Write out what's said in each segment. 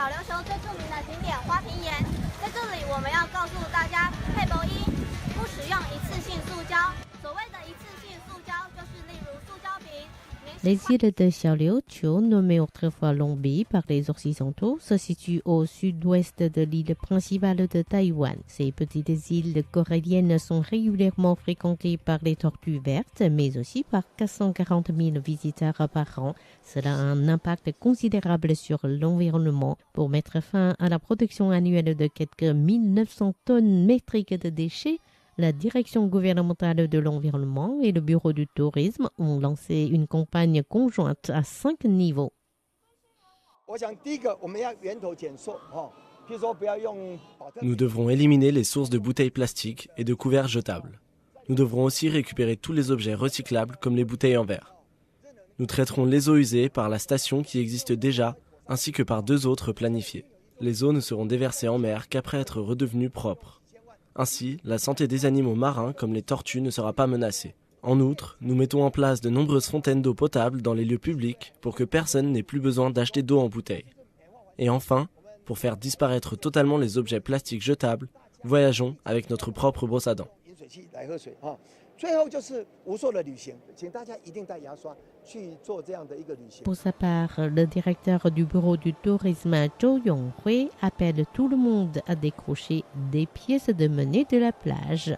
小琉球最著名的景点花瓶岩。在这里，我们要告诉大家，配博一，不使用一次性塑胶。所谓的一次性塑胶，就是例如塑胶瓶。Les îles de Xiaoliuqiu, nommées autrefois Longbi par les Occidentaux, se situent au sud-ouest de l'île principale de Taïwan. Ces petites îles coralliennes sont régulièrement fréquentées par les tortues vertes, mais aussi par 440 000 visiteurs par an. Cela a un impact considérable sur l'environnement. Pour mettre fin à la production annuelle de quelques 1900 tonnes métriques de déchets, la direction gouvernementale de l'environnement et le bureau du tourisme ont lancé une campagne conjointe à 5 niveaux. Nous devrons éliminer les sources de bouteilles plastiques et de couverts jetables. Nous devrons aussi récupérer tous les objets recyclables comme les bouteilles en verre. Nous traiterons les eaux usées par la station qui existe déjà, ainsi que par 2 autres planifiées. Les eaux ne seront déversées en mer qu'après être redevenues propres. Ainsi, la santé des animaux marins comme les tortues ne sera pas menacée. En outre, nous mettons en place de nombreuses fontaines d'eau potable dans les lieux publics pour que personne n'ait plus besoin d'acheter d'eau en bouteille. Et enfin, pour faire disparaître totalement les objets plastiques jetables, voyageons avec notre propre brosse à dents. Pour sa part, le directeur du bureau du tourisme Zhou Yonghui appelle tout le monde à décrocher des pièces de monnaie de la plage.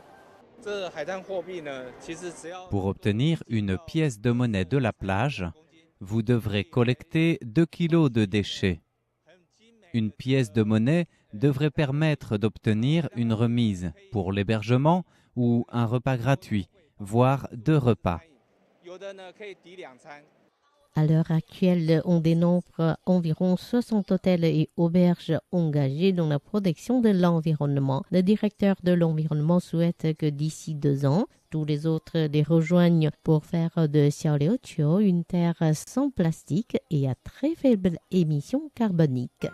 Pour obtenir une pièce de monnaie de la plage, vous devrez collecter 2 kilos de déchets. Une pièce de monnaie devrait permettre d'obtenir une remise pour l'hébergement ou un repas gratuit, voire 2 repas. À l'heure actuelle, on dénombre environ 60 hôtels et auberges engagés dans la protection de l'environnement. Le directeur de l'environnement souhaite que d'ici 2 ans, tous les autres les rejoignent pour faire de Xiaoliuqiu une terre sans plastique et à très faible émission carbonique.